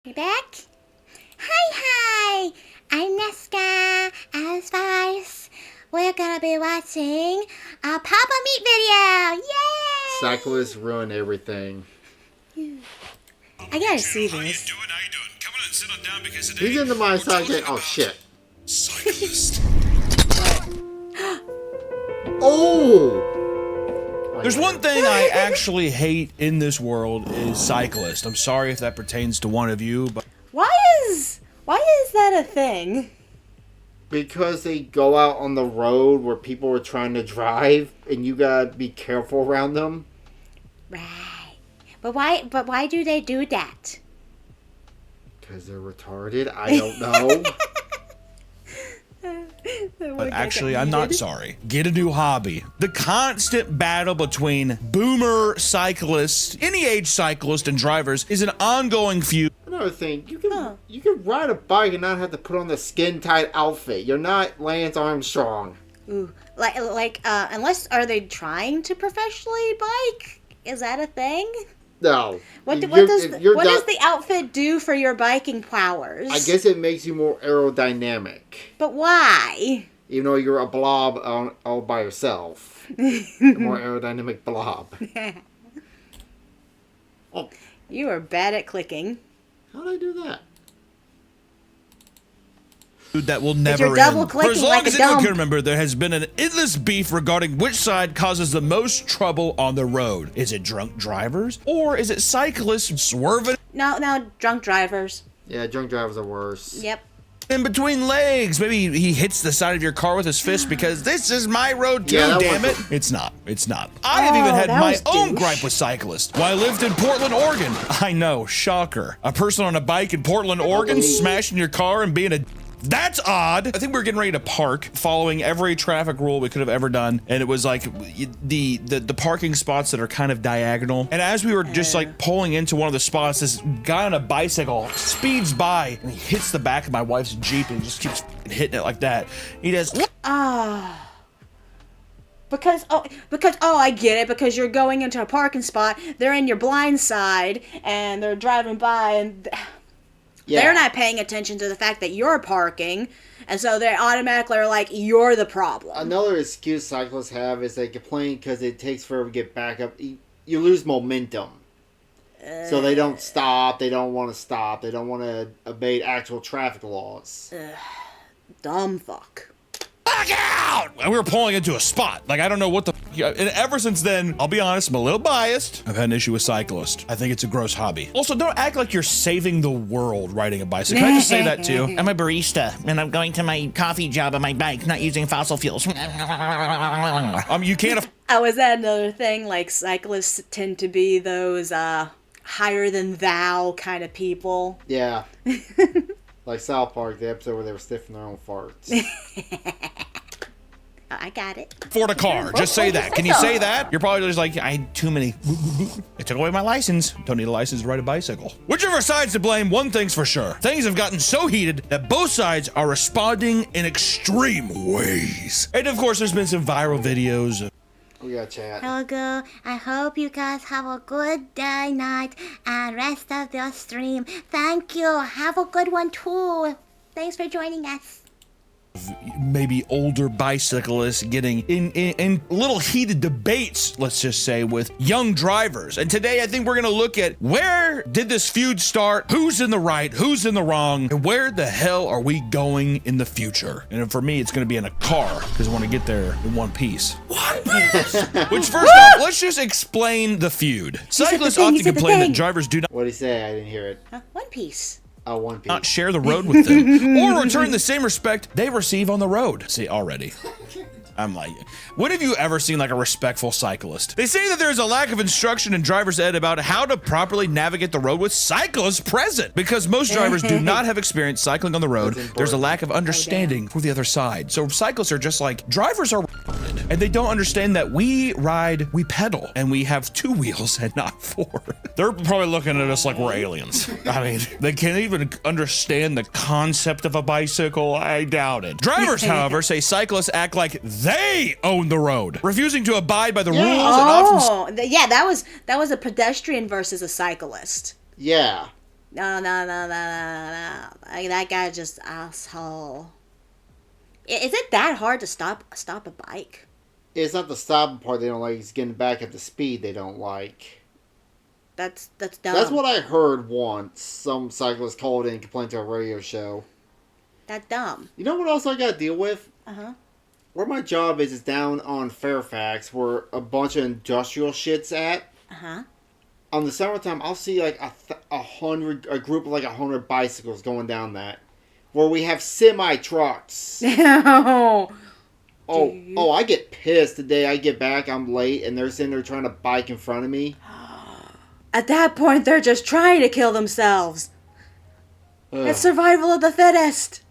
You back? Hi! I'm Neska as Vice. We're gonna be watching a Papa Meat video! Yay! Cyclists ruin everything. I gotta see this. How you doing? Come on and sit on down because today He's into my we're sidekick. talking Oh about shit. Cyclist. Oh! There's one thing I actually hate in this world is cyclists. I'm sorry if that pertains to one of you, but Why is that a thing? Because they go out on the road where people are trying to drive and you gotta be careful around them. Right. But why do they do that? Because they're retarded? I don't know. But actually, I'm not sorry. Get a new hobby. The constant battle between boomer cyclists, any age cyclists, and drivers is an ongoing feud. Another thing, you can ride a bike and not have to put on the skin tight outfit. You're not Lance Armstrong. Ooh, unless are they trying to professionally bike? Is that a thing? No. What does the outfit do for your biking powers? I guess it makes you more aerodynamic. But why? Even though you're a blob all by yourself. A more aerodynamic blob. Oh, You are bad at clicking. how did I do that? That will you're never double end. For clicking as long like as a anyone dumb. can remember, there has been an endless beef regarding which side causes the most trouble on the road. Is it drunk drivers or is it cyclists swerving No, drunk drivers. Yeah, drunk drivers are worse. Yep. in between legs? Maybe he hits the side of your car with his fist because this is my road too, Yeah, that damn it. was It's not. I have even had that my was own douche. gripe with cyclists. While I lived in Portland, Oregon. I know, shocker. A person on a bike in Portland, Oregon smashing your car and being a... That's odd. I think we were getting ready to park, following every traffic rule we could have ever done, and it was like the parking spots that are kind of diagonal. And as we were just like pulling into one of the spots, this guy on a bicycle speeds by and he hits the back of my wife's Jeep and he just keeps hitting it like that. He does. Because I get it, because you're going into a parking spot, they're in your blind side and they're driving by and Yeah. they're not paying attention to the fact that you're parking, and so they automatically are like, you're the problem. Another excuse cyclists have is they complain because it takes forever to get back up. You lose momentum. So they don't stop. They don't want to stop. They don't want to obey actual traffic laws. Dumb fuck. Back out! And we were pulling into a spot. Like, I don't know what the... And ever since then, I'll be honest, I'm a little biased. I've had an issue with cyclists. I think it's a gross hobby. Also, don't act like you're saving the world riding a bicycle. Can I just say that too? I'm a barista, and I'm going to my coffee job on my bike, not using fossil fuels. You can't... Oh, is that another thing? Like, cyclists tend to be those, higher than thou kind of people. Yeah. Like South Park, the episode where they were sniffing their own farts. I got it. afford a car. Just say that. Can you say that? You're probably just like, I had too many. They took away my license. Don't need a license to ride a bicycle. Whichever side's to blame, one thing's for sure. Things have gotten so heated that both sides are responding in extreme ways. And of course, there's been some viral videos of We got chat. Hello, I hope you guys have a good day, night, and rest of your stream. Thank you. Have a good one, too. Thanks for joining us. maybe older bicyclists getting in little heated debates, let's just say, with young drivers. And today I think we're gonna look at where did this feud start, who's in the right, who's in the wrong, and where the hell are we going in the future. And for me, it's gonna be in a car, because I want to get there in one piece. One piece! Which, first off, let's just explain the feud. Cyclists thing, often he said the complain thing. that drivers do not What'd he say? I didn't hear it. One Piece. Oh, One Piece. not share the road with them or return the same respect they receive on the road. See, already. I'm like, when have you ever seen like a respectful cyclist? They say that there's a lack of instruction in driver's ed about how to properly navigate the road with cyclists present. Because most drivers do not have experience cycling on the road, there's a lack of understanding for the other side. So cyclists are just like, drivers are retarded, and they don't understand that we ride, we pedal, and we have 2 wheels and not 4. They're probably looking at us like we're aliens. I mean, they can't even understand the concept of a bicycle. I doubt it. Drivers, however, say cyclists act like they own the road, refusing to abide by the rules and often Yeah, that was a pedestrian versus a cyclist. Yeah. No, no, no, no, no, no. Like, that guy just asshole. Is it that hard to stop a bike? It's not the stopping part they don't like. It's getting back at the speed they don't like. That's dumb. That's what I heard once. Some cyclist called in and complained to a radio show. That's dumb. You know what else I got to deal with? Uh-huh. Where my job is down on Fairfax, where a bunch of industrial shit's at. Uh-huh. On the summertime, I'll see like a group of like 100 bicycles going down that. Where we have semi-trucks. No. Oh, I get pissed the day I get back, I'm late, and they're sitting there trying to bike in front of me. At that point, they're just trying to kill themselves. Ugh. It's survival of the fittest.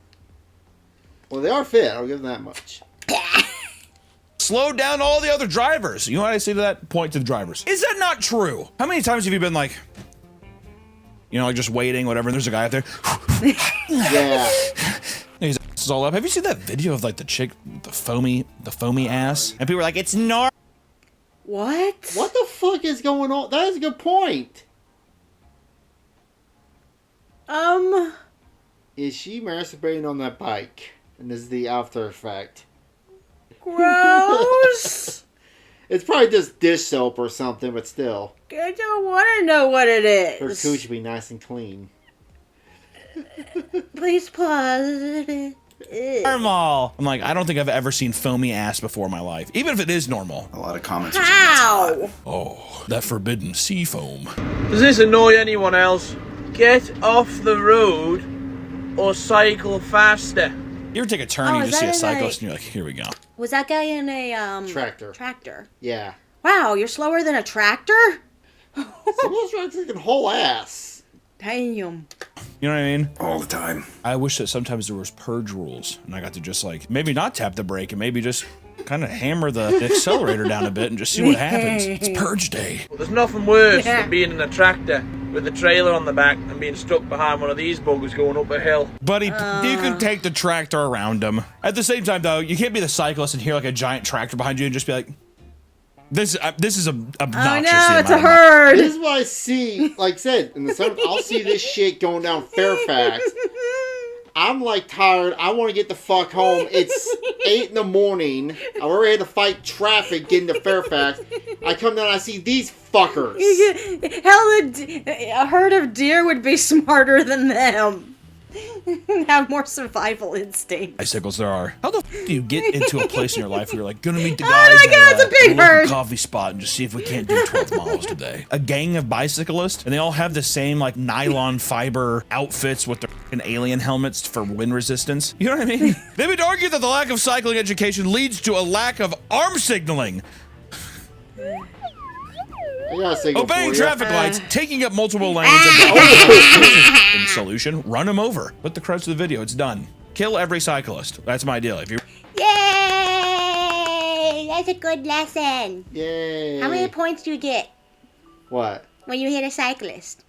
Well, they are fit, I'll give them that much. Slow down all the other drivers. You know what I say to that? Point to the drivers. Is that not true? How many times have you been like, you know, like just waiting, whatever, and there's a guy out there. Yeah. His ass is all up. Have you seen that video of like the chick, the foamy ass? And people are like, it's not. What? What the fuck is going on? That is a good point. Is she masturbating on that bike? And this is the after effect. Gross. It's probably just dish soap or something, but still. I don't want to know what it Her is. cooch should be nice and clean. Please pause. Ew. Normal. I'm like, I don't think I've ever seen foamy ass before in my life, even if it is normal. A lot of comments. How? Oh, that forbidden sea foam. Does this annoy anyone else? Get off the road or cycle faster. You ever take a turn Oh, and you is just see that a in cyclist and you're like, here we go. Was that guy in a Tractor. Yeah. Wow, you're slower than a tractor? Some of those tractors can haul ass. Damn. You know what I mean? All the time. I wish that sometimes there was purge rules and I got to just like, maybe not tap the brake and maybe just kind of hammer the accelerator down a bit and just see what happens. It's purge day. Well, there's nothing worse than being in a tractor with a trailer on the back and being stuck behind one of these buggers going up a hill. Buddy, you can take the tractor around them. At the same time, though, you can't be the cyclist and hear like a giant tractor behind you and just be like, this is obnoxious. Oh no, it's a herd. herd. This is what I see. Like I said, in the summer, I'll see this shit going down Fairfax. I'm like tired. I want to get the fuck home. It's 8 in the morning. I already had to fight traffic getting to Fairfax. I come down and I see these fuckers. Hell, a herd of deer would be smarter than them. Have more survival instinct. Bicycles there are. How the f do you get into a place in your life where you're like, gonna meet the Oh guys my God, at it's a big local herd. coffee spot and just see if we can't do 12 miles today? A gang of bicyclists, and they all have the same like nylon fiber outfits with their f***ing alien helmets for wind resistance. You know what I mean? They would argue that the lack of cycling education leads to a lack of arm signaling. I got a signal Obeying for you. traffic lights, taking up multiple lanes, and in solution, run them over. Put the credits to the video. It's done. Kill every cyclist. That's my deal. If you Yay! That's a good lesson. Yay. How many points do you get What? when you hit a cyclist?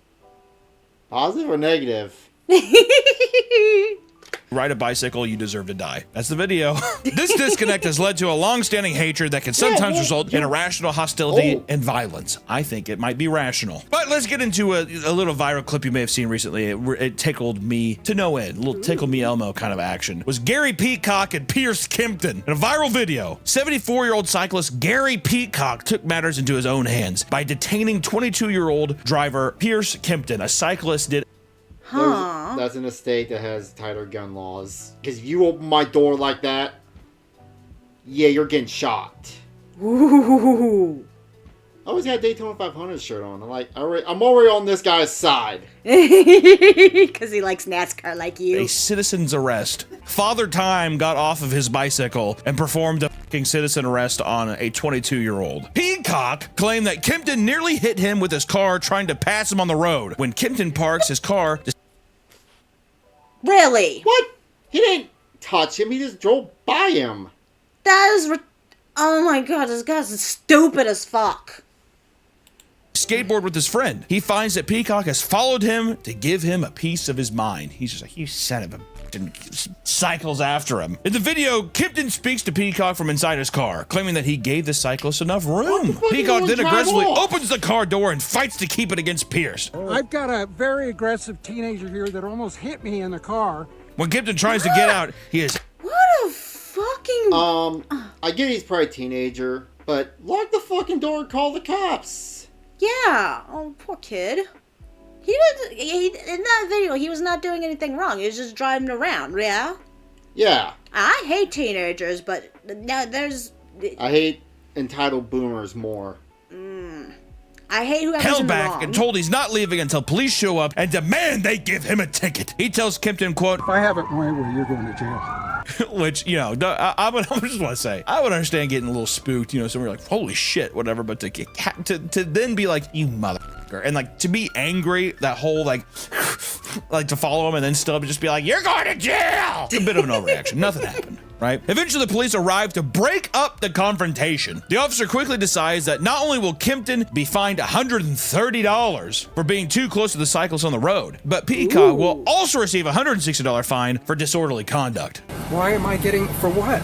Positive or negative? ride a bicycle, you deserve to die. That's the video. This disconnect has led to a long-standing hatred that can sometimes result in irrational hostility and violence. I think it might be rational. But let's get into a little viral clip you may have seen recently. It tickled me to no end. A little tickle me Elmo kind of action. It was Gary Peacock and Pierce Kimpton in a viral video. 74-year-old cyclist Gary Peacock took matters into his own hands by detaining 22-year-old driver Pierce Kimpton. A cyclist did. That's in a state that has tighter gun laws. Because if you open my door like that, yeah, you're getting shot. Ooh. I always got a Daytona 500 shirt on. I'm like, I'm already on this guy's side. Because he likes NASCAR like you. A citizen's arrest. Father Time got off of his bicycle and performed a fucking citizen arrest on a 22-year-old. Peacock claimed that Kimpton nearly hit him with his car trying to pass him on the road. When Kimpton parks his car... Really? What? He didn't touch him. He just drove by him. That is... oh my god, this guy's stupid as fuck. skateboard with his friend. He finds that Peacock has followed him to give him a piece of his mind. He's just like, you son of a... and cycles after him. In the video, Kipton speaks to Peacock from inside his car, claiming that he gave the cyclist enough room. Peacock then aggressively opens the car door and fights to keep it against Pierce. I've got a very aggressive teenager here that almost hit me in the car. When Kipton tries to get out, he is... What a fucking... I get he's probably a teenager, but lock the fucking door and call the cops. Yeah. Oh, poor kid. In that video, he was not doing anything wrong. He was just driving around, yeah? Yeah. I hate teenagers, but now there's... I hate entitled boomers more. I hate whoever's held in the back wrong. and told he's not leaving until police show up and demand they give him a ticket. He tells Kipton, quote, If I have it my way, you're going to jail. which, you know, I just want to say, I would understand getting a little spooked, you know, somewhere like, holy shit, whatever, but to then be like, you motherfucker, and like, to be angry, that whole, like to follow him and then still just be like, you're going to jail! It's a bit of an overreaction. Nothing happened. Right? Eventually, the police arrive to break up the confrontation. The officer quickly decides that not only will Kipton be fined $130 for being too close to the cyclist on the road, but Peacock will also receive a $160 fine for disorderly conduct. Why am I getting... for what?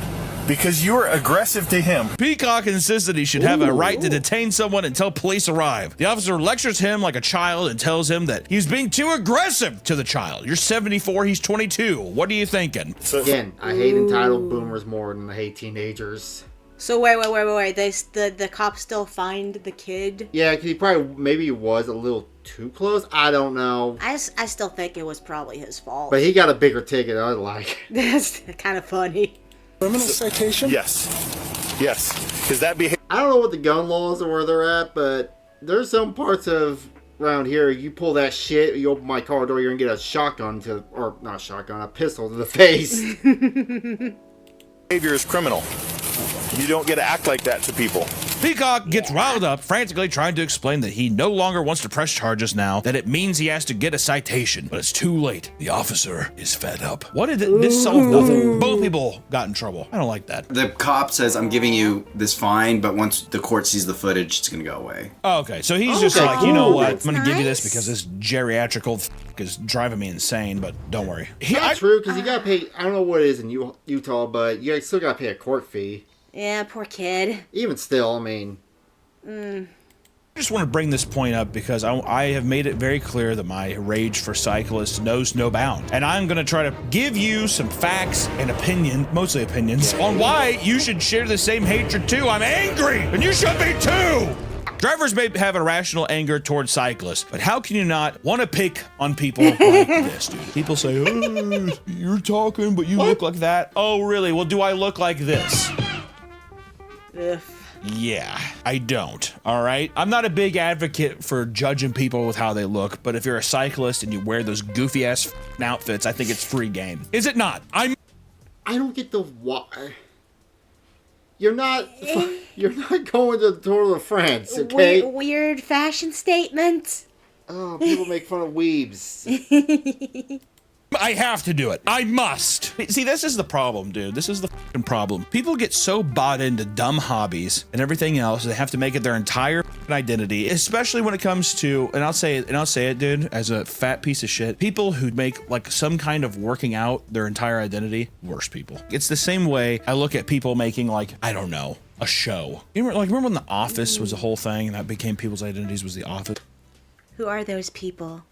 Because you were aggressive to him. Peacock insists that he should have a right to detain someone until police arrive. The officer lectures him like a child and tells him that he's being too aggressive to the child. You're 74, he's 22. What are you thinking? Again, I hate entitled boomers more than I hate teenagers. So wait. The cops still find the kid? Yeah, because he probably, maybe he was a little too close. I don't know. I still think it was probably his fault. But he got a bigger ticket, I like. That's kind of funny. Criminal citation? Yes. Yes. Because that behavior. I don't know what the gun laws are where they're at, but there's some parts of around here, you pull that shit, you open my car door, you're gonna get a shotgun or not a shotgun, a pistol to the face. Behavior is criminal. You don't get to act like that to people. Peacock gets riled up, frantically trying to explain that he no longer wants to press charges now, that it means he has to get a citation. But it's too late. The officer is fed up. What did this solve? Nothing. Both people got in trouble. I don't like that. The cop says, I'm giving you this fine, but once the court sees the footage, it's going to go away. Oh, okay, so he's just like, you know what? I'm That's going to give you this nice. because this geriatrical is driving me insane, but don't worry. Not true, because you gotta pay, I don't know what it is in Utah, but you still gotta pay a court fee. Yeah, poor kid. Even still, I mean... I just want to bring this point up because I have made it very clear that my rage for cyclists knows no bound. And I'm going to try to give you some facts and mostly opinions, on why you should share the same hatred too. I'm angry, and you should be too! Drivers may have irrational anger towards cyclists, but how can you not want to pick on people like this, dude? People say, oh, you're talking, but you look like that. Oh, really? Well, do I look like this? Ugh. Yeah, I don't, all right? I'm not a big advocate for judging people with how they look, but if you're a cyclist and you wear those goofy-ass outfits, I think it's free game. Is it not? I don't get the why. You're not going to the Tour de France, okay? Weird fashion statement. Oh, people make fun of weebs. I have to do it. I must. See, this is the problem, dude. This is the fucking problem. People get so bought into dumb hobbies and everything else, they have to make it their entire identity, especially when it comes to, and I'll say it, dude, as a fat piece of shit, people who make like some kind of working out their entire identity, worst people. It's the same way I look at people making like, I don't know, a show. Remember when The Office was a whole thing and that became people's identities was The Office? Who are those people?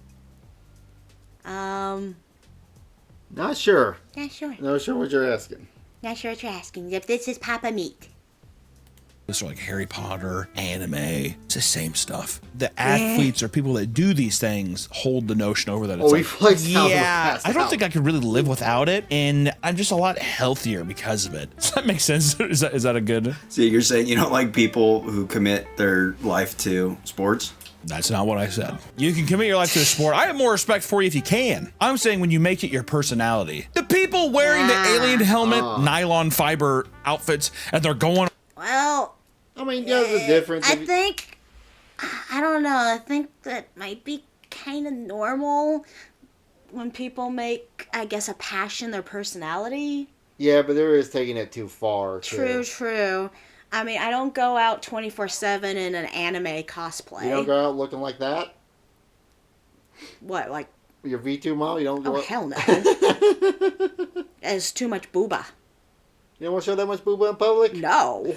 Not sure. Not sure. Not sure what you're asking. Not sure what you're asking. If this is Papa Meat. This are like Harry Potter, anime. It's the same stuff. The athletes or people that do these things hold the notion over that it's Oh, he like, flexed out. yeah, I don't think I could really live without it, and I'm just a lot healthier because of it. Does that make sense? Is that a good? So you're saying you don't like people who commit their life to sports? That's not what I said. You can commit your life to a sport. I have more respect for you if you can. I'm saying when you make it your personality. The people wearing the alien helmet, nylon fiber outfits, and they're going. Well, I mean, there's a difference. I think, I don't know, I think that might be kind of normal when people make, I guess, a passion their personality. Yeah, but there is taking it too far. True. I mean, I don't go out 24/7 in an anime cosplay. You don't go out looking like that? What, like? Your V2 model? You don't go Oh, out... hell no. There's too much booba. You don't want to show that much booba in public? No.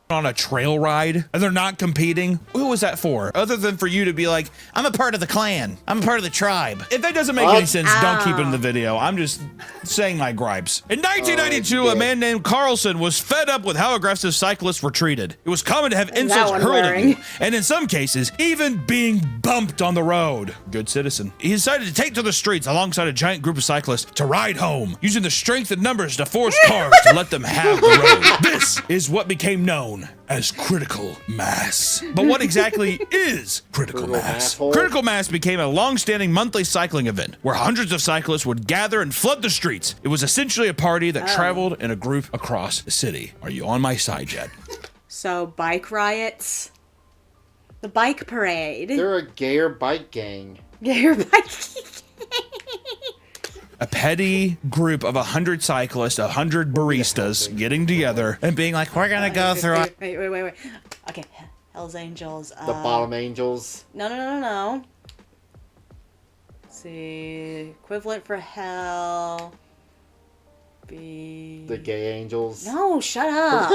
On a trail ride and they're not competing. Who was that for? Other than for you to be like, I'm a part of the clan. I'm a part of the tribe. If that doesn't make any sense, don't keep it in the video. I'm just saying my gripes. In 1992, a man named Carlson was fed up with how aggressive cyclists were treated. It was common to have insults hurled at you, and in some cases, even being bumped on the road. Good citizen. He decided to take to the streets alongside a giant group of cyclists to ride home, using the strength and numbers to force cars to let them have the road. This is what became known as critical mass. But what exactly is critical mass? Critical mass became a long-standing monthly cycling event where hundreds of cyclists would gather and flood the streets. It was essentially a party that traveled in a group across the city. Are you on my side yet? So, bike riots? The bike parade. They're a gayer bike gang. Gayer bike A petty group of 100 cyclists, 100 baristas getting together and being like, we're gonna go through. Wait. Okay, Hell's Angels. The Bottom Angels. No. Let's see, equivalent for Hell. Be The Gay Angels. No, shut up.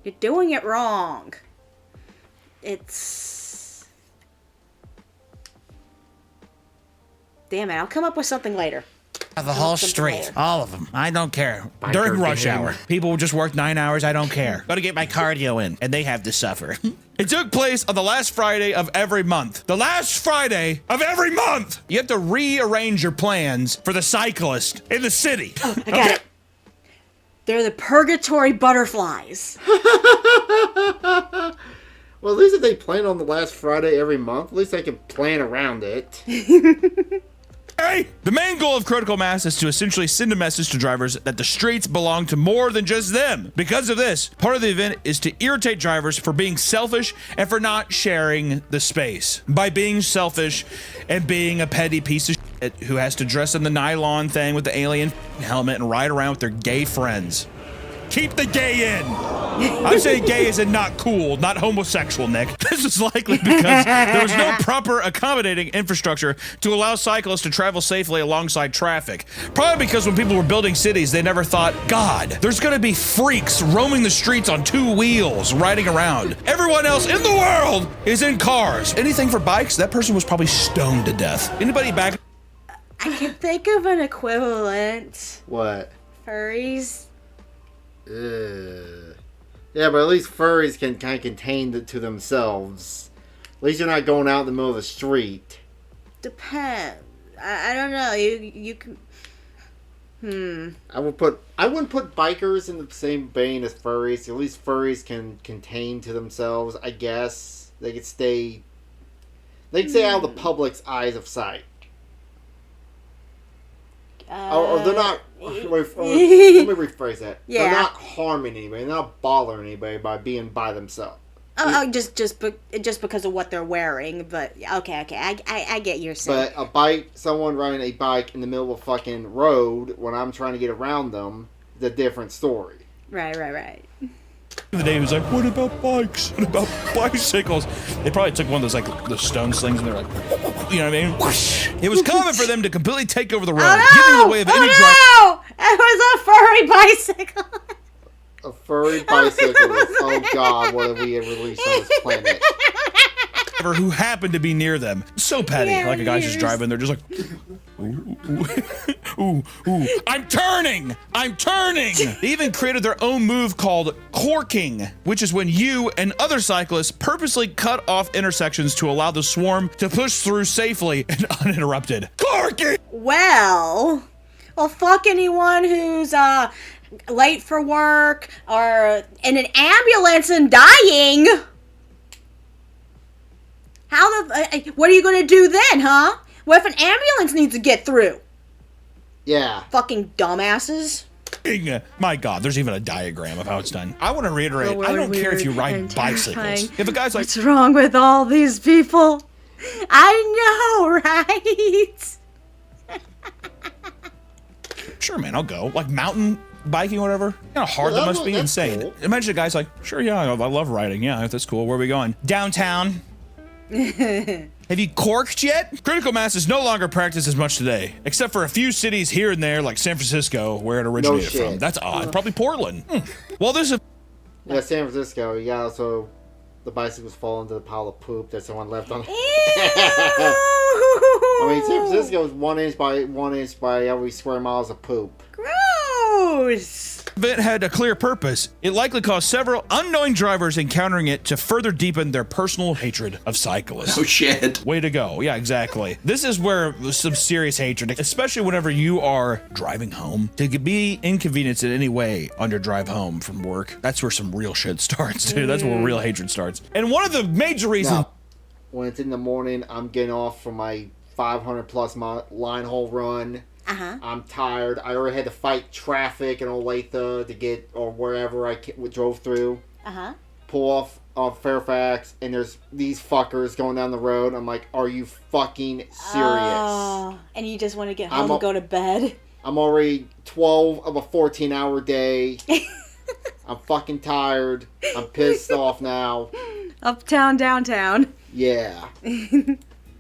You're doing it wrong. It's. Damn it! I'll come up with something later. The whole street. All of them. I don't care. During rush hour. People just work 9 hours. I don't care. Gotta get my cardio in. And they have to suffer. It took place on the last Friday of every month. The last Friday of every month! You have to rearrange your plans for the cyclist in the city. Oh, I got it. They're the purgatory butterflies. Well, at least if they plan on the last Friday every month, at least they can plan around it. The main goal of critical mass is to essentially send a message to drivers that the streets belong to more than just them. Because of this, part of the event is to irritate drivers for being selfish and for not sharing the space. By being selfish and being a petty piece of shit who has to dress in the nylon thing with the alien helmet and ride around with their gay friends. Keep the gay in. I'm saying gay is in not cool, not homosexual, Nick. This is likely because there was no proper accommodating infrastructure to allow cyclists to travel safely alongside traffic. Probably because when people were building cities, they never thought, God, there's gonna be freaks roaming the streets on 2 wheels, riding around. Everyone else in the world is in cars. Anything for bikes, that person was probably stoned to death. Anybody back? I can think of an equivalent. What? Furries. Yeah, but at least furries can kind of contain it to themselves. At least you're not going out in the middle of the street. Depends. I don't know. You can. I wouldn't put bikers in the same vein as furries. At least furries can contain to themselves. I guess they could stay. They can stay out of the public's eyes of sight. Or they're not. Let me rephrase that. Yeah. They're not harming anybody. They're not bothering anybody by being by themselves. Just because of what they're wearing, but okay, I get your saying. But someone riding a bike in the middle of a fucking road when I'm trying to get around them, is a different story. Right. The day he was like, what about bikes? What about bicycles? They probably took one of those like the stone slings and they're like, you know what I mean? Whoosh. It was common for them to completely take over the road, getting in the way of any driver. Oh no! It was a furry bicycle. A furry bicycle. Oh God, what have we released on this planet? Who happened to be near them. So petty. Yeah, like a guy's just driving, they're just like, ooh, I'm turning! They even created their own move called corking, which is when you and other cyclists purposely cut off intersections to allow the swarm to push through safely and uninterrupted. Corking! Well, fuck anyone who's late for work or in an ambulance and dying. What are you gonna do then, huh? What if an ambulance needs to get through? Yeah. Fucking dumbasses. My God, there's even a diagram of how it's done. I want to reiterate, I don't care if you ride bicycles. If a guy's like, what's wrong with all these people? I know, right? sure, man, I'll go. Like mountain biking or whatever. You know how hard that must be. that's Insane. cool. Imagine a guy's like, sure, yeah, I love riding. Yeah, that's cool. Where are we going? Downtown. Have you corked yet? Critical mass is no longer practiced as much today, except for a few cities here and there like San Francisco where it originated from. That's odd. Probably Portland. Well, there's a... Yeah, San Francisco. You got also the bicycles fall into the pile of poop that someone left on. I mean, San Francisco is 1 inch by 1 inch by every square miles of poop. Gross. event had a clear purpose. It likely caused several unknowing drivers encountering it to further deepen their personal hatred of cyclists. Oh shit. Way to go. Yeah, exactly. This is where some serious hatred, especially whenever you are driving home, to be inconvenienced in any way on your drive home from work. That's where some real shit starts, dude. That's where real hatred starts. And one of the major reasons... Now, when it's in the morning, I'm getting off from my 500 plus mile line haul run. I'm tired. I already had to fight traffic in Olathe to get, or wherever I drove through. Pull off Fairfax, and there's these fuckers going down the road. I'm like, are you fucking serious? Oh, and you just want to get home and go to bed. I'm already 12 of a 14-hour day. I'm fucking tired. I'm pissed off now. Uptown, downtown. Yeah.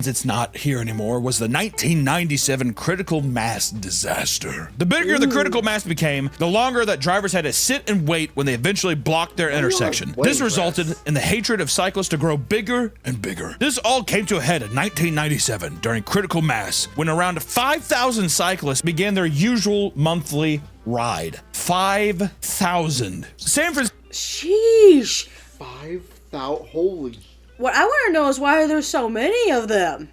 It's not here anymore was the 1997 critical mass disaster. The bigger the critical mass became, the longer that drivers had to sit and wait when they eventually blocked their intersection. This resulted in the hatred of cyclists to grow bigger and bigger. This all came to a head in 1997 during critical mass, when around 5,000 cyclists began their usual monthly ride. 5,000. San Francisco. Sheesh. 5,000. Holy. What I want to know is why there's so many of them.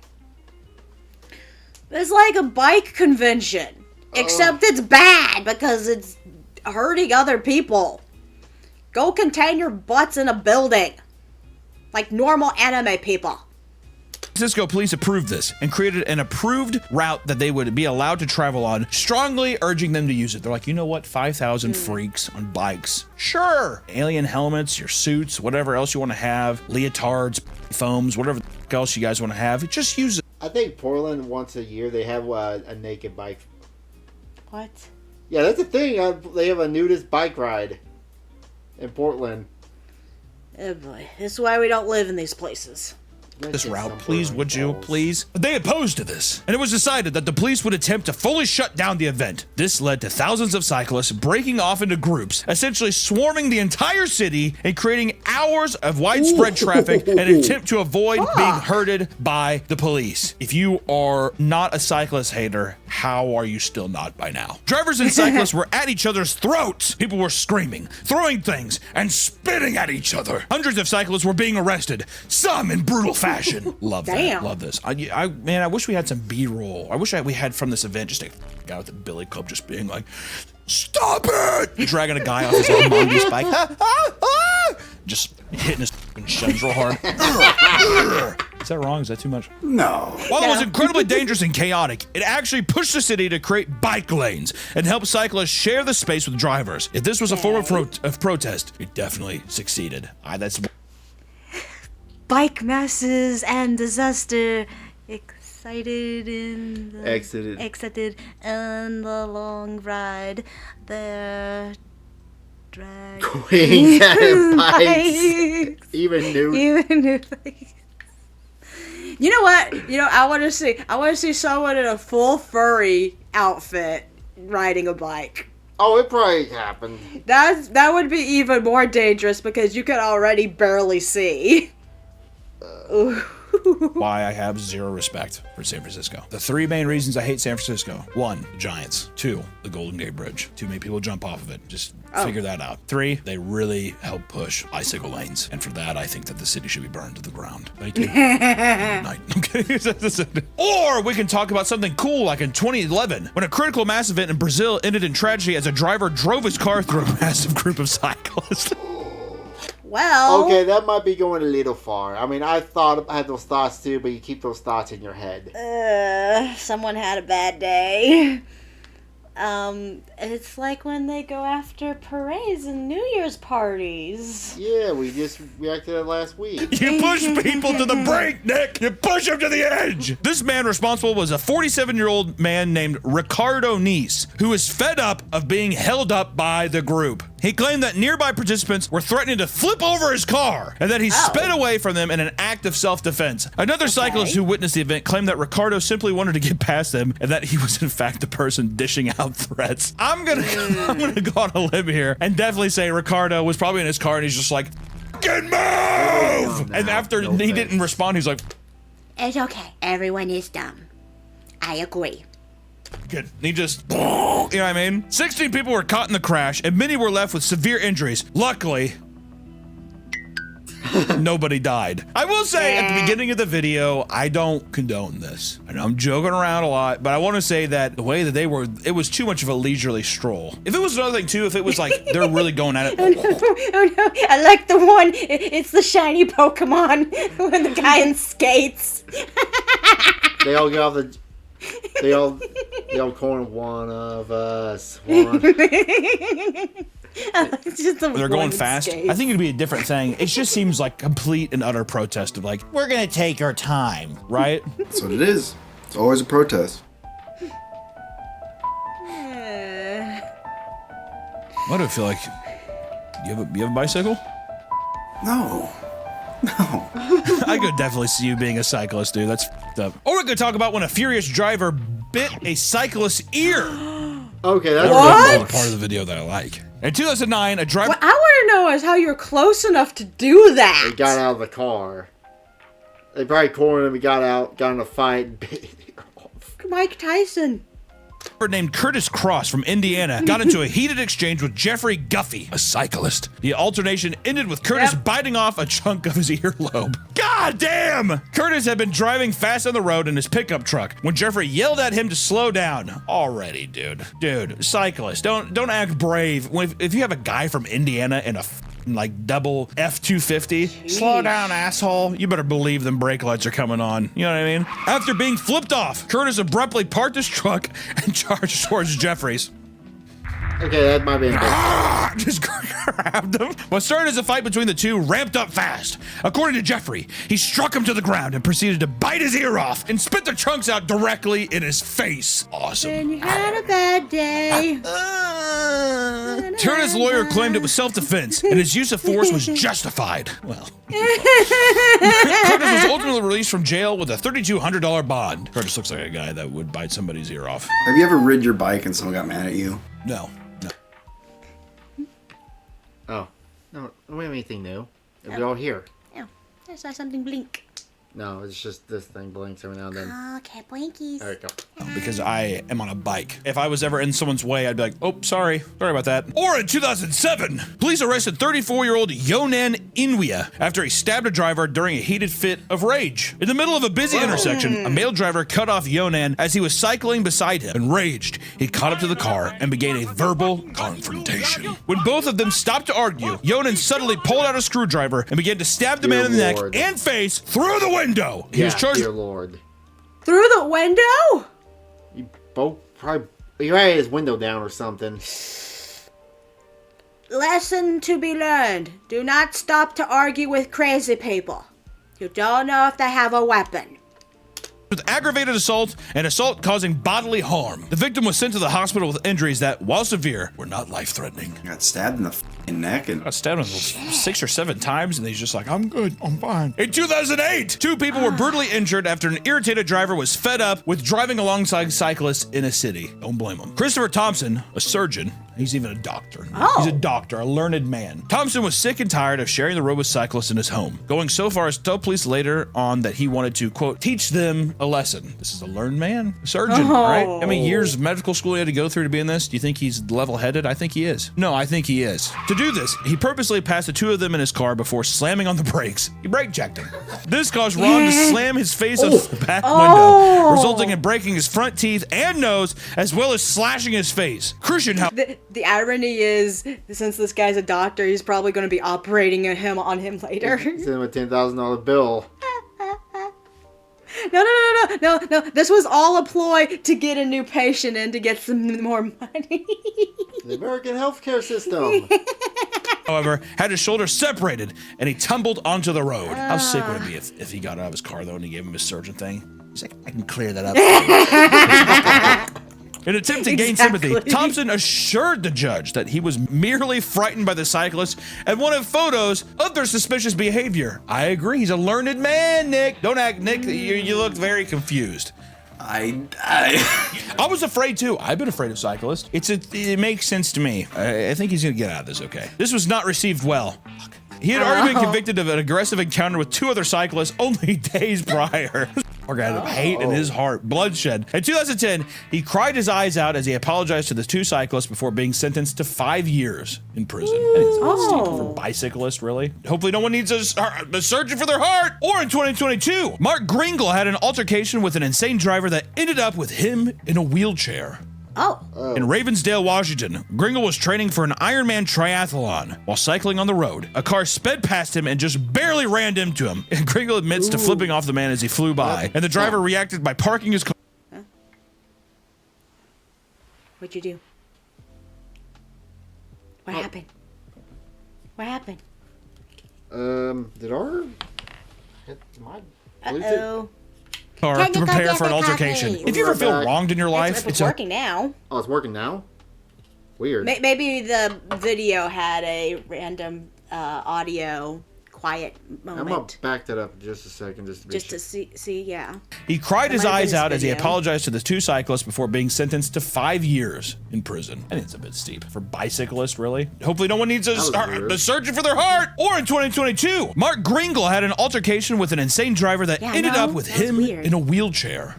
It's like a bike convention, except it's bad because it's hurting other people. Go contain your butts in a building, like normal anime people. Francisco police approved this and created an approved route that they would be allowed to travel on, strongly urging them to use it. They're like, you know what, 5,000 freaks on bikes. Sure. Alien helmets, your suits, whatever else you want to have, leotards, foams, whatever else you guys want to have, just use it. I think Portland, once a year, they have a naked bike. What? Yeah, that's the thing. They have a nudist bike ride in Portland. Oh boy, this is why we don't live in these places. This route, please, would you, please? They opposed to this, and it was decided that the police would attempt to fully shut down the event. This led to thousands of cyclists breaking off into groups, essentially swarming the entire city and creating hours of widespread traffic in an attempt to avoid being herded by the police. If you are not a cyclist hater, how are you still not by now? Drivers and cyclists were at each other's throats. People were screaming, throwing things, and spitting at each other. Hundreds of cyclists were being arrested, some in brutal fashion. Love that. Damn. Love this. Man, I wish we had some B-roll. I wish we had from this event just a guy with a billy club just being like, stop it! Dragging a guy off his own mongoose bike. Just hitting his shins real hard. Is that wrong? Is that too much? No. While it was incredibly dangerous and chaotic, it actually pushed the city to create bike lanes and help cyclists share the space with drivers. If this was a form of protest, it definitely succeeded. That's Bike masses and disaster. Excited in the... Exited on the long ride. They're dragged. Queens and bikes. Even new bikes. You know what? I want to see someone in a full furry outfit riding a bike. Oh, it probably happened. That would be even more dangerous because you could already barely see. Why I have zero respect for San Francisco. The three main reasons I hate San Francisco. 1, the Giants. 2, the Golden Gate Bridge. Too many people jump off of it. Just figure that out. 3, they really help push bicycle lanes. And for that, I think that the city should be burned to the ground. Thank you. Good night. Okay. Or we can talk about something cool like in 2011, when a critical mass event in Brazil ended in tragedy as a driver drove his car through a massive group of cyclists. Well... Okay, that might be going a little far. I mean, I had those thoughts too, but you keep those thoughts in your head. Someone had a bad day. It's like when they go after parades and New Year's parties. Yeah, we just reacted to that last week. You push people to the brink, Nick! You push them to the edge! This man responsible was a 47-year-old man named Ricardo Nice, who was fed up of being held up by the group. He claimed that nearby participants were threatening to flip over his car, and that he sped away from them in an act of self-defense. Another cyclist who witnessed the event claimed that Ricardo simply wanted to get past them, and that he was in fact the person dishing out threats. I'm gonna go on a limb here and definitely say Ricardo was probably in his car and he's just like, "Fucking move!" And after he didn't respond, he's like, It's okay. Everyone is dumb. I agree. good. He just, you know what I mean? 16 people were caught in the crash, and many were left with severe injuries. Luckily, nobody died. I will say at the beginning of the video, I don't condone this. I know I'm joking around a lot, but I want to say that the way that they were, it was too much of a leisurely stroll. If it was another thing too, if it was like they're really going at it. Oh no, I like the one, it's the shiny Pokemon when the guy in skates. They all get off the. They all corner one of us. One. It's just the They're going one fast. skate. I think it'd be a different thing. It just seems like complete and utter protest of like, we're gonna take our time, right? That's what it is. It's always a protest. Why do I feel like you have a bicycle? No. I could definitely see you being a cyclist, dude. That's f***ed up. Or we could talk about when a furious driver bit a cyclist's ear. Okay, that's That's the part of the video that I like. In 2009, a driver. What I want to know is how you're close enough to do that. They got out of the car. They probably cornered him. He got out, got in a fight, and bit his ear off. Mike Tyson. Named Curtis Cross from Indiana got into a heated exchange with Jeffrey Guffey, a cyclist. The alternation ended with Curtis biting off a chunk of his earlobe. God damn! Curtis had been driving fast on the road in his pickup truck when Jeffrey yelled at him to slow down. Already, dude, cyclist, don't act brave. If you have a guy from Indiana in a like double F-250, slow down, asshole. You better believe them brake lights are coming on. You know what I mean? After being flipped off, Curtis abruptly parked his truck and charged towards Jeffrey's. Okay, that might be a Just grabbed him. What started as a fight between the two ramped up fast. According to Jeffrey, he struck him to the ground and proceeded to bite his ear off and spit the chunks out directly in his face. Awesome. And you had a bad day. Curtis' lawyer claimed it was self-defense and his use of force was justified. Well, Curtis was ultimately released from jail with a $3,200 bond. Curtis looks like a guy that would bite somebody's ear off. Have you ever rid your bike and someone got mad at you? No. Oh. No, we don't have anything new. We're all here. Oh, I saw something blink. No, it's just this thing blinks every now and then. Okay, blinkies. There we go. Because I am on a bike. If I was ever in someone's way, I'd be like, oh, sorry about that. Or in 2007, police arrested 34-year-old Yonan Inouye after he stabbed a driver during a heated fit of rage. In the middle of a busy intersection, a male driver cut off Yonan as he was cycling beside him. Enraged, he caught up to the car and began a verbal confrontation. When both of them stopped to argue, Yonan suddenly pulled out a screwdriver and began to stab the man in the neck Lord. and face through the window. He was charged. Dear Lord. Through the window? You both probably. You had his window down or something. Lesson to be learned. Do not stop to argue with crazy people. You don't know if they have a weapon. With aggravated assault and assault causing bodily harm. The victim was sent to the hospital with injuries that, while severe, were not life-threatening. Got stabbed in the f***ing neck and Got stabbed 6 or 7 times, and he's just like, I'm good, I'm fine. In 2008, 2 people were brutally injured after an irritated driver was fed up with driving alongside cyclists in a city. Don't blame him. Christopher Thompson, a surgeon, he's even a doctor. He's a doctor, a learned man. Thompson was sick and tired of sharing the road with cyclists in his home, going so far as to tell police later on that he wanted to, quote, teach them a lesson. This is a learned man, a surgeon, right? How many years of medical school he had to go through to be in this? Do you think he's level-headed? I think he is. No, I think he is. To do this, he purposely passed the 2 of them in his car before slamming on the brakes. He brake checked him. This caused Ron to slam his face on the back window, resulting in breaking his front teeth and nose, as well as slashing his face. Christian, The irony is, since this guy's a doctor, he's probably going to be operating on him later. Send him a $10,000 bill. No. This was all a ploy to get a new patient in to get some more money. The American healthcare system. However, had his shoulders separated and he tumbled onto the road. How sick would it be if he got out of his car though and he gave him his surgeon thing? He's like, I can clear that up. In an attempt to gain sympathy, Thompson assured the judge that he was merely frightened by the cyclists and wanted photos of their suspicious behavior. I agree. He's a learned man, Nick. Don't act, Nick. You look very confused. I was afraid too. I've been afraid of cyclists. It makes sense to me. I think he's gonna get out of this okay. This was not received well. He had already been convicted of an aggressive encounter with 2 other cyclists only days prior. Poor guy had hate in his heart, bloodshed. In 2010, he cried his eyes out as he apologized to the 2 cyclists before being sentenced to 5 years in prison. It's for bicyclists, really. Hopefully no one needs a surgeon for their heart. Or in 2022, Mark Gringle had an altercation with an insane driver that ended up with him in a wheelchair. In Ravensdale, Washington, Gringle was training for an Ironman triathlon. While cycling on the road, a car sped past him and just barely ran into him. And Gringle admits to flipping off the man as he flew by. And the driver reacted by parking his car. Huh? What'd you do? What happened? What happened? Did our... My Bluetooth? Uh-oh. Car to prepare for an altercation. If you ever feel wronged in your life, It's working now. Oh, it's working now? Weird. Maybe the video had a random audio quiet moment. I'm gonna back that up just a second just to be Just to see, yeah. He cried his eyes out as he video. apologized to the 2 cyclists before being sentenced to 5 years in prison. I think it's a bit steep for bicyclists, really. Hopefully no one needs a surgeon for their heart. Or in 2022, Mark Gringle had an altercation with an insane driver that ended up with him in a wheelchair.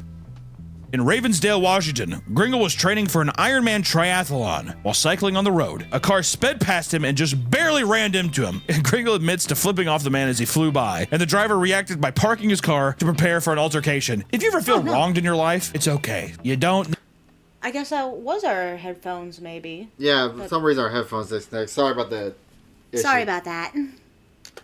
In Ravensdale, Washington, Gringle was training for an Ironman triathlon. While cycling on the road, a car sped past him and just barely ran into him. And Gringle admits to flipping off the man as he flew by. And the driver reacted by parking his car to prepare for an altercation. If you ever feel wronged in your life, it's okay. You don't... I guess that was our headphones, maybe. Yeah, for some reason our headphones disconnect. Sorry about that. Sorry about that.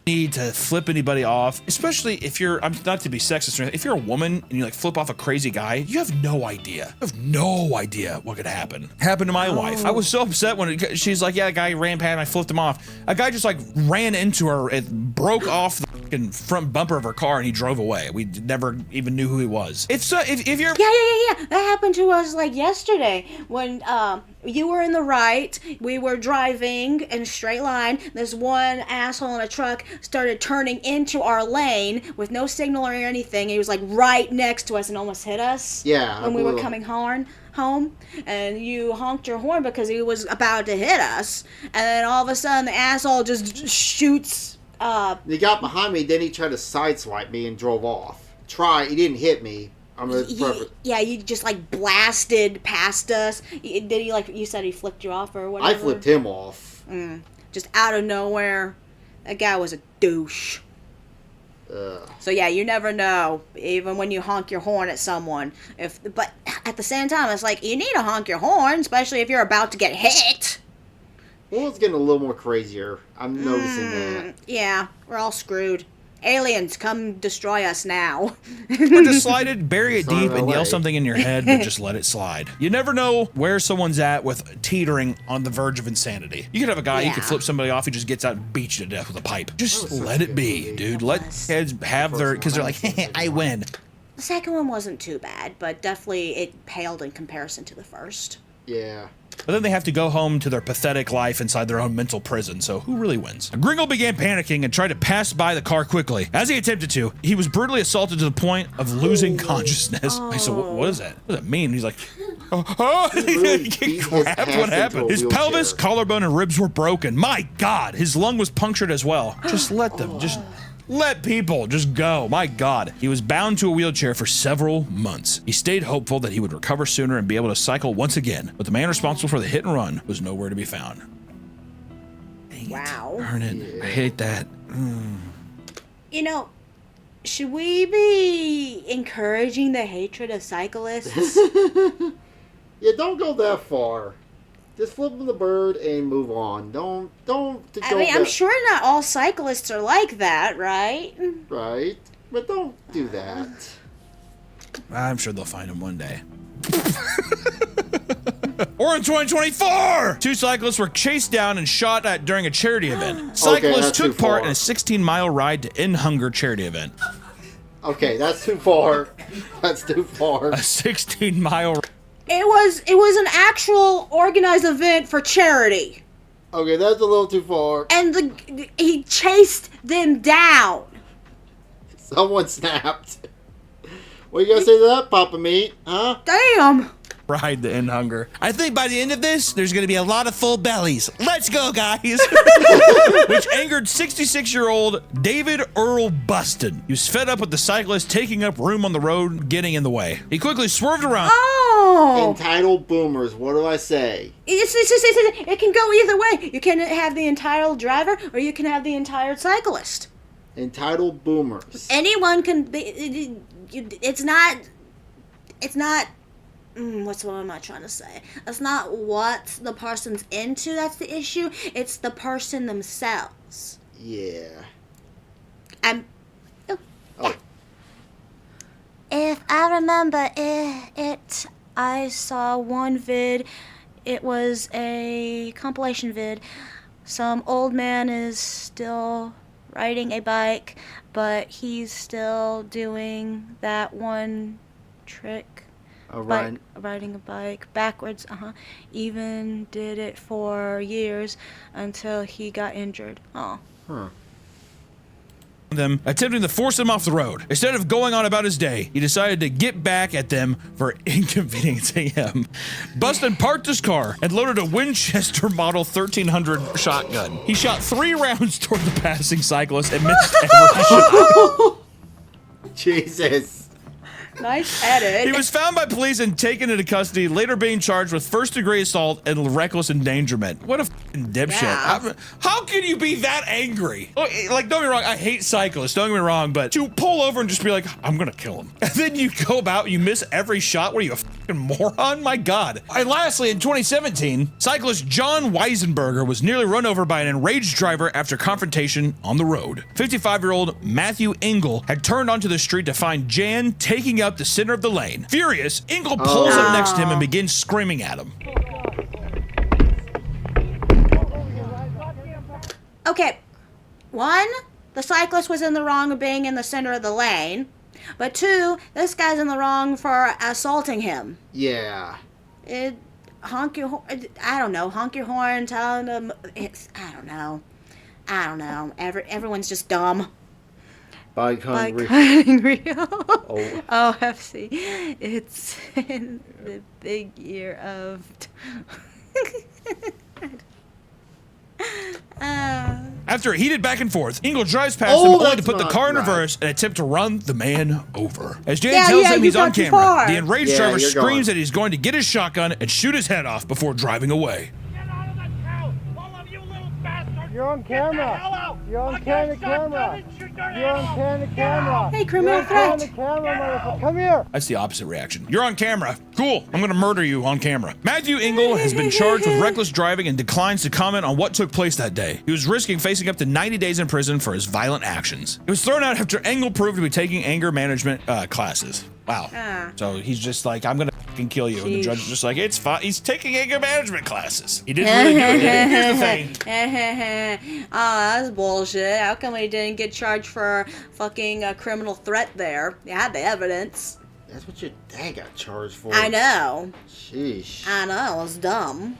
Need to flip anybody off, especially if you're, I'm not to be sexist or anything, if you're a woman and you like flip off a crazy guy, you have no idea. You have no idea what could happen. Happened to my wife. I was so upset when she's like, yeah, a guy ran past and I flipped him off. A guy just like ran into her and broke off the fucking front bumper of her car and he drove away. We never even knew who he was. If you're... Yeah. That happened to us like yesterday when you were in the right, we were driving in a straight line. This one asshole in a truck started turning into our lane with no signal or anything. He was like right next to us and almost hit us. Yeah. When we were coming home, and you honked your horn because he was about to hit us, and then all of a sudden the asshole just shoots. He got behind me, then he tried to sideswipe me and drove off. He didn't hit me. You just like blasted past us. Did he, like you said, he flipped you off or whatever? I flipped him off. Just out of nowhere. That guy was a douche. So yeah, you never know, even when you honk your horn at someone. But at the same time, it's like you need to honk your horn, especially if you're about to get hit. Well, it's getting a little more crazier. I'm noticing that. Yeah, we're all screwed. Aliens, come destroy us now. Or just slide it, bury it It's deep, on and LA. yell something in your head, but just let it slide. You never know where someone's at with teetering on the verge of insanity. You could have a guy, you could flip somebody off, he just gets out and beats you to death with a pipe. Just let it be, dude. Let kids have their, because they're like, I win. The second one wasn't too bad, but definitely it paled in comparison to the first. Yeah. But then they have to go home to their pathetic life inside their own mental prison, so who really wins? Gringle began panicking and tried to pass by the car quickly. As he attempted to, he was brutally assaulted to the point of losing consciousness. I said, what is that? What does that mean? He's like, he get grabbed. What happened? His pelvis, collarbone, and ribs were broken. My God, his lung was punctured as well. Just let them, let people just go. My God. He was bound to a wheelchair for several months. He stayed hopeful that he would recover sooner and be able to cycle once again, but the man responsible for the hit and run was nowhere to be found. Wow. Darn it. I hate that. You know, should we be encouraging the hatred of cyclists? Yeah, don't go that far. Just flip the bird and move on. Don't I mean, I'm sure not all cyclists are like that, right? Right? But don't do that. I'm sure they'll find him one day. Or in 2024, 2 cyclists were chased down and shot at during a charity event. Cyclists that's too took part far. in a 16-mile ride to end hunger charity event. Okay, that's too far. That's too far. A 16-mile. It was an actual organized event for charity. Okay, that's a little too far. And he chased them down. Someone snapped. What you gonna say to that, Papa Meat? Huh? Damn. Ride to end hunger. I think by the end of this, there's going to be a lot of full bellies. Let's go, guys. Which angered 66-year-old David Earl Buston. He was fed up with the cyclist taking up room on the road, getting in the way. He quickly swerved around. Oh. Entitled boomers. What do I say? It can go either way. You can have the entitled driver or you can have the entitled cyclist. Entitled boomers. Anyone can be. It's not. What am I trying to say? It's not what the person's into that's the issue. It's the person themselves. Yeah. Yeah. If I remember it, I saw one vid. It was a compilation vid. Some old man is still riding a bike, but he's still doing that one trick. Riding a bike backwards, even did it for years until he got injured. Oh. Huh. Them, attempting to force them off the road. Instead of going on about his day, he decided to get back at them for inconveniencing him. Buston parked his car and loaded a Winchester Model 1300 shotgun. He shot 3 rounds toward the passing cyclist and missed every shot. Jesus. Nice edit. He was found by police and taken into custody, later being charged with first-degree assault and reckless endangerment. What a f***ing dipshit. Yeah. How can you be that angry? Like, don't get me wrong, I hate cyclists, don't get me wrong, but to pull over and just be like, I'm gonna kill him. And then you go about, you miss every shot, what are you, a f***ing moron? My God. And lastly, in 2017, cyclist John Weisenberger was nearly run over by an enraged driver after confrontation on the road. 55-year-old Matthew Engel had turned onto the street to find Jan taking up the center of the lane. Furious, Engel pulls up next to him and begins screaming at him. Okay, 1, the cyclist was in the wrong of being in the center of the lane. But 2, this guy's in the wrong for assaulting him. Yeah. Honk your horn. I don't know. Honk your horn. Tell him. I don't know. Everyone's just dumb. Bike hungry. Oh. OFC. It's in the big year of. After a heated back and forth, Engel drives past him only to that's put the not car in right. reverse and attempt to run the man over. As Jan Yeah, tells yeah, him you he's on got too camera, far. the enraged Yeah, driver you're screams going. that he's going to get his shotgun and shoot his head off before driving away. Get out of the town! All of you little bastards! You're on Get the hell camera. out! You're on I'll get a camera. shotgun and shoot your You're on head camera. Hey, criminal You're on threat. camera, motherfucker. Come here. That's the opposite reaction. You're on camera. Cool. I'm going to murder you on camera. Matthew Engel has been charged with reckless driving and declines to comment on what took place that day. He was risking facing up to 90 days in prison for his violent actions. He was thrown out after Engel proved to be taking anger management classes. Wow. So he's just like, I'm going to fucking kill you. And the judge is just like, it's fine. He's taking anger management classes. He didn't really do it. Here's the thing. Oh, that's bullshit. How come he didn't get charged for fucking criminal threat there? You had the evidence. That's what your dad got charged for. I know. Sheesh. I know. It's dumb.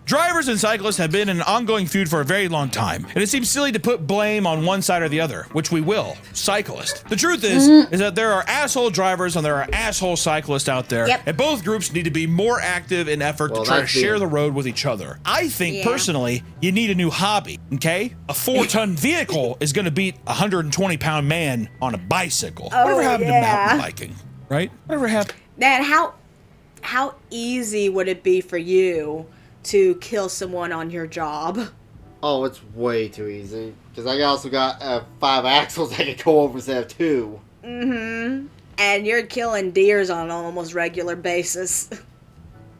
Drivers and cyclists have been in an ongoing feud for a very long time, and it seems silly to put blame on one side or the other, which we will. Cyclist. The truth is that there are asshole drivers and there are asshole cyclists out there, Yep. and both groups need to be more active in effort Well, to try to that's share the- the road with each other. I think, Yeah. personally, you need a new hobby, okay? A 4-ton vehicle is going to beat a 120-pound man on a bicycle. Whatever happened to mountain biking, right? Whatever happened? Man, how easy would it be for you to kill someone on your job? Oh, it's way too easy. Because I also got 5 axles I could go over instead of 2. Mm-hmm. And you're killing deers on an almost regular basis.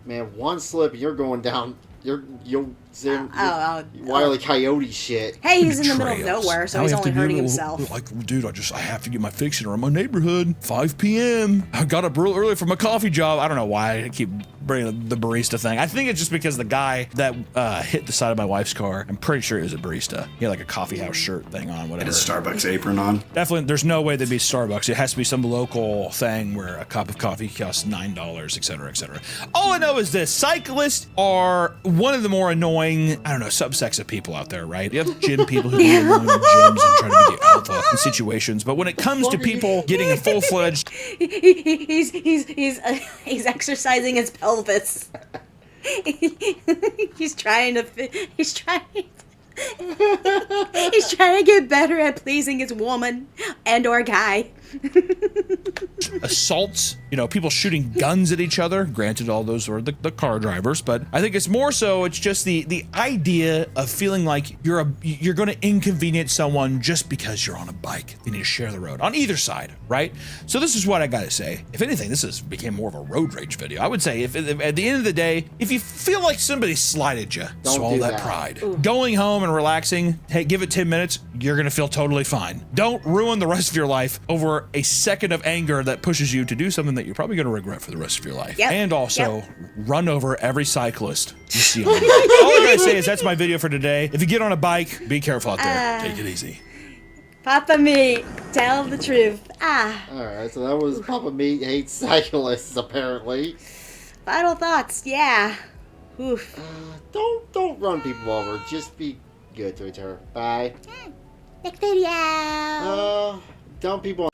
Man, one slip and you're going down You'll Oh, Wile E. Coyote shit. hey, he's in the middle of Betrayals. nowhere, so Now he's we have only to do hurting a little- himself. Like, dude, I have to get my fix in around my neighborhood. 5 p.m. I got up real early for my coffee job. I don't know why I keep bringing the barista thing. I think it's just because the guy that hit the side of my wife's car, I'm pretty sure he was a barista. He had like a coffee house shirt thing on, whatever. And a Starbucks apron on. Definitely, there's no way they'd be Starbucks. It has to be some local thing where a cup of coffee costs $9, etc., etc. All I know is this: cyclists are one of the more annoying, I don't know, subsects of people out there, right? You have gym people who go alone in gyms and try to be the alpha in situations, but when it comes to people getting a full-fledged, He's exercising his pelvis. He's trying to get better at pleasing his woman and or guy. assaults, people shooting guns at each other. Granted, all those were the car drivers, but I think it's more so it's just the idea of feeling like you're going to inconvenience someone just because you're on a bike. You need to share the road on either side, right? So this is what I gotta say. If anything, this has became more of a road rage video. I would say if at the end of the day, if you feel like somebody slighted you, Don't swallow do that that. pride. Going home and relaxing, hey, give it 10 minutes, you're gonna feel totally fine. Don't ruin the rest of your life over a second of anger that pushes you to do something that you're probably going to regret for the rest of your life. Yep. And also, Yep. run over every cyclist you see on the road. All I gotta say is that's my video for today. If you get on a bike, be careful out there. Take it easy. Papa Meat, tell the truth. Alright, so that was Papa Meat hates cyclists, apparently. Final thoughts. Yeah. Oof. Don't run people over. Just be good to each other. Bye. Next video. Dump people